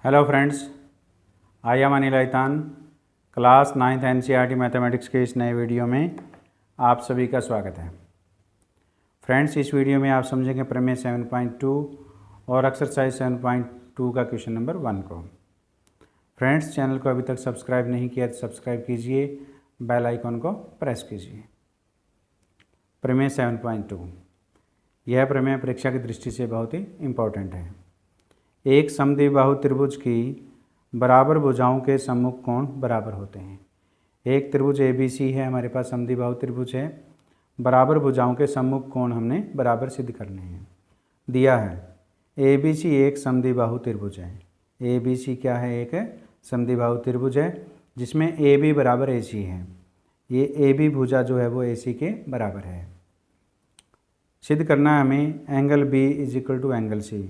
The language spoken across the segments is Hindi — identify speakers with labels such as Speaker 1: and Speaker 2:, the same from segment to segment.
Speaker 1: Hello friends, I am Anil Aitan. Class 9th NCERT mathematics के इस नए वीडियो में आप सभी का स्वागत है। फ्रेंड्स, इस वीडियो में आप समझेंगे प्रमेय 7.2 और एक्सरसाइज 7.2 का क्वेश्चन नंबर 1 को। फ्रेंड्स, चैनल को अभी तक सब्सक्राइब नहीं किया तो सब्सक्राइब कीजिए, बेल आइकन को प्रेस कीजिए। प्रमेय 7.2 यह प्रमेय परीक्षा की दृष्टि से बहुत ही इम्पोर्टेंट है। एक समद्विबाहु त्रिभुज की बराबर भुजाओं के सम्मुख कोण बराबर होते हैं। एक त्रिभुज ABC है, हमारे पास समद्विबाहु त्रिभुज है। बराबर भुजाओं के सम्मुख कोण हमने बराबर सिद्ध करने हैं। दिया है ABC एक समद्विबाहु त्रिभुज है। ABC क्या है? एक समद्विबाहु त्रिभुज है जिसमें AB बराबर AC है। ये AB भुजा जो है वो AC के बराबर है। सिद्ध करना है हमें एंगल B = एंगल C।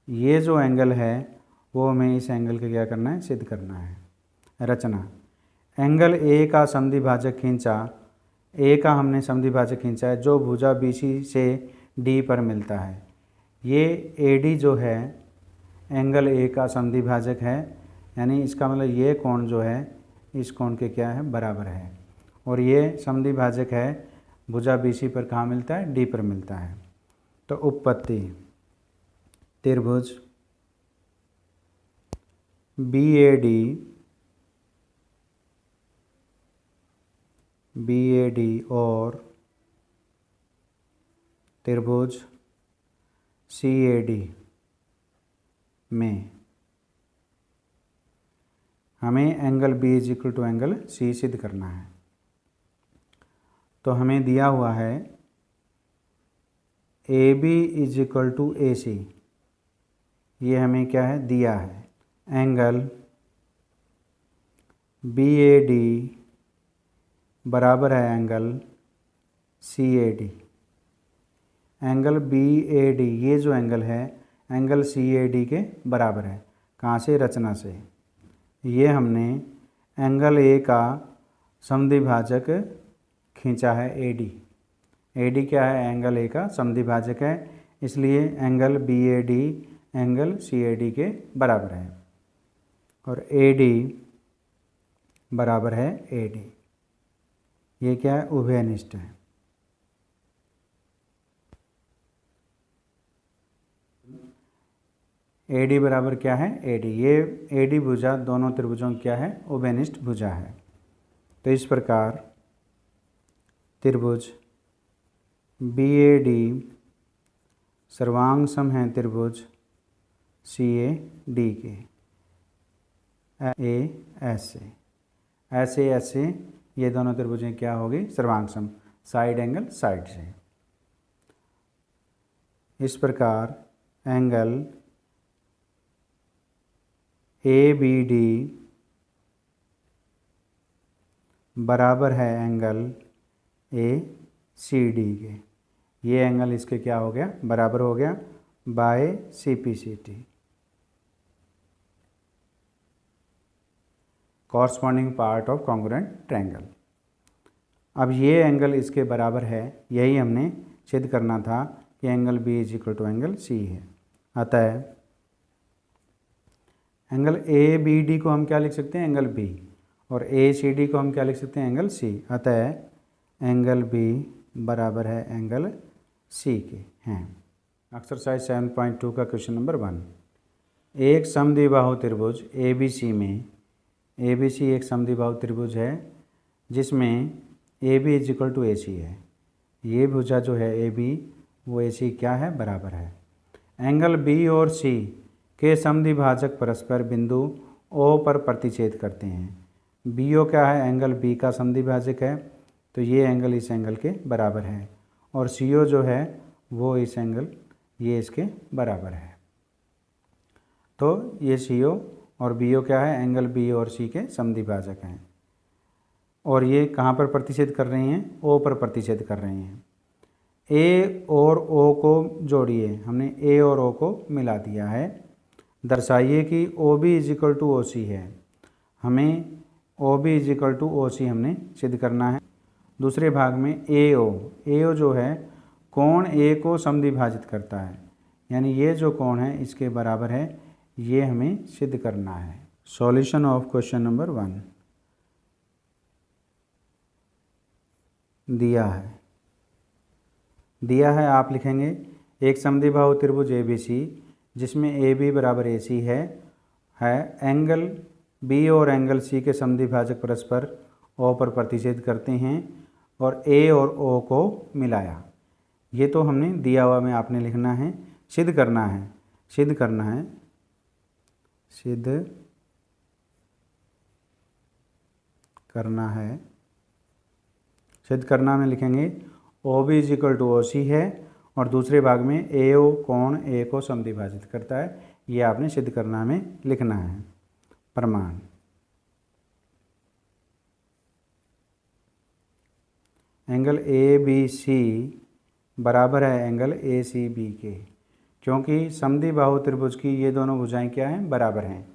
Speaker 1: ये जो एंगल है वो हमें इस एंगल के क्या करना है? सिद्ध करना है। रचना: एंगल A का समद्विभाजक खींचा। A का हमने समद्विभाजक खींचा है जो भुजा BC से D पर मिलता है। ये AD जो है एंगल A का समद्विभाजक है, यानी इसका मतलब ये कोण जो है इस कोण के क्या है? बराबर है। और ये समद्विभाजक है भुजा BC पर कहाँ मिलता है? D पर मिलता है। तो उपपत्ति: त्रिभुज BAD और त्रिभुज CAD में हमें एंगल B = एंगल C सिद्ध करना है। तो हमें दिया हुआ है AB = AC। ये हमें क्या है? दिया है। एंगल BAD बराबर है एंगल CAD। एंगल BAD ये जो एंगल है एंगल CAD के बराबर है। कहाँ से? रचना से। ये हमने एंगल A का समद्विभाजक खींचा है AD। AD क्या है? एंगल A का समद्विभाजक है, इसलिए एंगल BAD एंगल CAD के बराबर है। और AD बराबर है AD। ये क्या है? उभयनिष्ठ है। AD बराबर क्या है? AD। ये AD भुजा दोनों त्रिभुजों की क्या है? उभयनिष्ठ भुजा है। तो इस प्रकार त्रिभुज BAD सर्वांग सम है त्रिभुज CAD के। ऐसे ये दोनों त्रिभुजें क्या होगी? सर्वांग सम, साइड एंगल साइड से। इस प्रकार एंगल ABD बराबर है एंगल ACD के। ये एंगल इसके क्या हो गया? बराबर हो गया by CPCT। Corresponding part of congruent triangle. अब ये एंगल इसके बराबर है, यही हमने सिद्ध करना था कि एंगल B = एंगल C है। अतः एंगल ABD को हम क्या लिख सकते हैं? Angle B। और ACD को हम क्या लिख सकते हैं? Angle C। अतः एंगल B बराबर है एंगल C के हैं। एक्सरसाइज 7.2 का क्वेश्चन नंबर 1। एक समद्विबाहु त्रिभुज ABC में ABC एक समद्विबाहु त्रिभुज है जिसमें AB = AC है। ये भुजा जो है AB वो AC क्या है? बराबर है। एंगल B और C के समद्विभाजक परस्पर बिंदु O पर प्रतिच्छेद करते हैं। BO क्या है? एंगल B का समद्विभाजक है, तो ये एंगल इस एंगल के बराबर है। और CO जो है वो इस एंगल ये इसके बराबर है। तो ये CO और BO क्या है? एंगल B और C के समद्विभाजक हैं। और ये कहाँ पर प्रतिच्छेद कर रही हैं? O पर प्रतिच्छेद कर रही हैं। A और O को जोड़िए। हमने A और O को मिला दिया है। दर्शाइए कि OB = OC है। हमें OB = OC हमने सिद्ध करना है। दूसरे भाग में AO जो है कोण A को समद्विभाजित करता है, यानी ये जो कोण है इसके बराबर है ये हमें सिद्ध करना है। सॉल्यूशन ऑफ क्वेश्चन नंबर 1 दिया है आप लिखेंगे एक समद्विबाहु त्रिभुज ABC जिसमें AB बराबर AC है एंगल B और एंगल C के समद्विभाजक परस्पर O पर प्रतिच्छेद करते हैं और A और O को मिलाया। ये तो हमने दिया हुआ में आपने लिखना है, सिद्ध करना में लिखेंगे OB = OC है और दूसरे भाग में AO कोण A को समद्विभाजित करता है। ये आपने सिद्ध करना में लिखना है। प्रमाण एंगल ABC बराबर है एंगल ACB के, क्योंकि समद्विबाहु त्रिभुज की ये दोनों भुजाएं क्या हैं, बराबर हैं।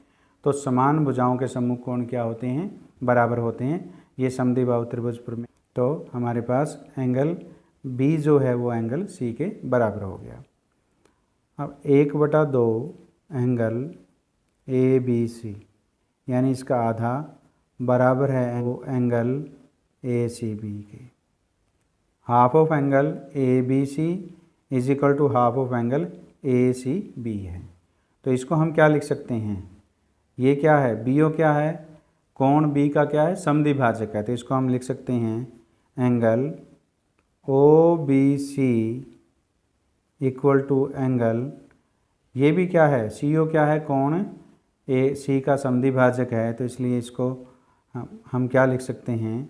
Speaker 1: तो समान भुजाओं के सम्मुख कोण क्या होते हैं, बराबर होते हैं। ये समद्विबाहु त्रिभुज पर तो हमारे पास एंगल B जो है वो एंगल C के बराबर हो गया। अब 1/2 एंगल ABC यानी इसका आधा बराबर है वो एंगल ACB के। Half of angle ABC = half of angle ACB है। तो इसको हम क्या लिख सकते हैं, ये क्या है, BO क्या है, कोण B का क्या है, समद्विभाजक है। तो इसको हम लिख सकते हैं एंगल OBC = एंगल, ये भी क्या है, CO क्या है, कोण AC का समद्विभाजक है। तो इसलिए इसको हम क्या लिख सकते हैं,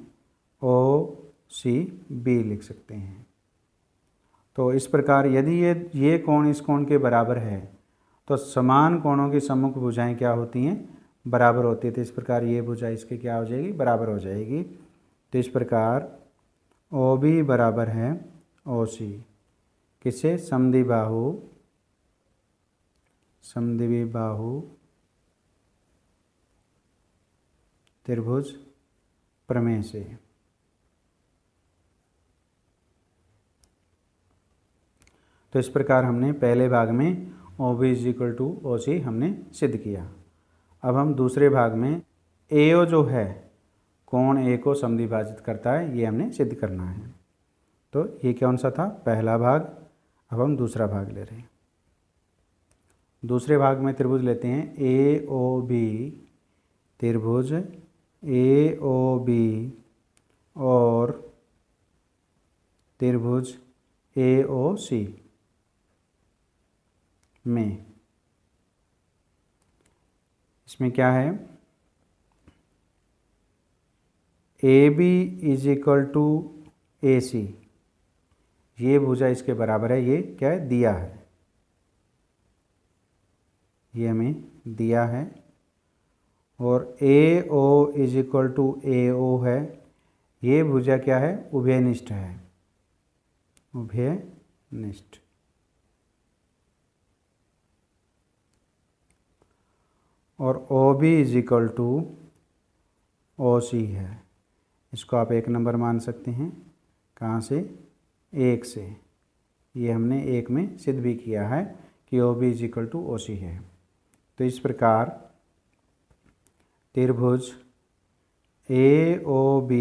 Speaker 1: OCB लिख सकते हैं। तो इस प्रकार यदि ये कोण इस कोण के बराबर है तो समान कोणों की सम्मुख भुजाएं क्या होती हैं, बराबर होती है। तो इस प्रकार ये भुजा इसके क्या हो जाएगी, बराबर हो जाएगी। तो इस प्रकार OB बराबर है OC किससे, समद्विबाहु त्रिभुज प्रमेय से। तो इस प्रकार हमने पहले भाग में OB = OC हमने सिद्ध किया। अब हम दूसरे भाग में AO जो है कोण A को समद्विभाजित करता है, ये हमने सिद्ध करना है। तो ये कौन सा था, पहला भाग। अब हम दूसरा भाग ले रहे हैं। दूसरे भाग में त्रिभुज लेते हैं AOB, त्रिभुज AOB और त्रिभुज AOC में, इसमें क्या है, AB = AC, ये भुजा इसके बराबर है। ये क्या है, दिया है, ये हमें दिया है। और AO = AO है, ये भुजा क्या है, उभयनिष्ठ है, उभयनिष्ठ। और OB = OC है, इसको आप 1 नंबर मान सकते हैं। कहाँ से, 1 से। ये हमने 1 में सिद्ध भी किया है कि OB = OC है। तो इस प्रकार त्रिभुज AOB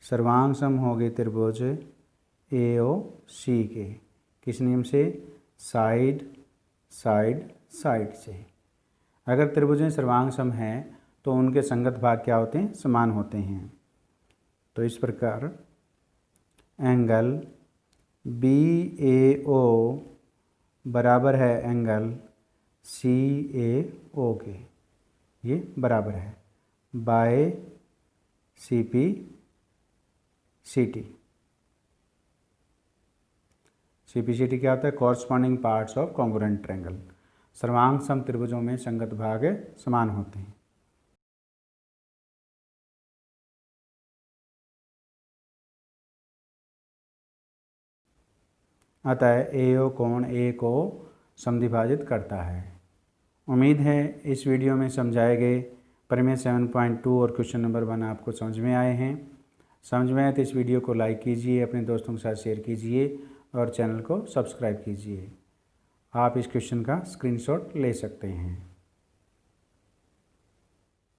Speaker 1: सर्वांग सम हो गए त्रिभुज AOC के, किस नियम से, साइड साइड साइड से। अगर त्रिभुजें सर्वांग सम हैं तो उनके संगत भाग क्या होते हैं, समान होते हैं। तो इस प्रकार एंगल BAO बराबर है एंगल CAO के, ये बराबर है बाय CPCT। CPCT क्या होता है, corresponding parts of congruent triangle. सर्वांग सम त्रिभुजों में संगत भाग समान होते हैं। अतः AO कोण A को समद्विभाजित करता है। उम्मीद है इस वीडियो में समझाए गए प्रमेय 7.2 और क्वेश्चन नंबर 1 आपको समझ में आए हैं। समझ में आए तो इस वीडियो को लाइक कीजिए, अपने दोस्तों के साथ शेयर कीजिए और चैनल को सब्सक्राइब कीजिए। आप इस क्वेश्चन का स्क्रीनशॉट ले सकते हैं।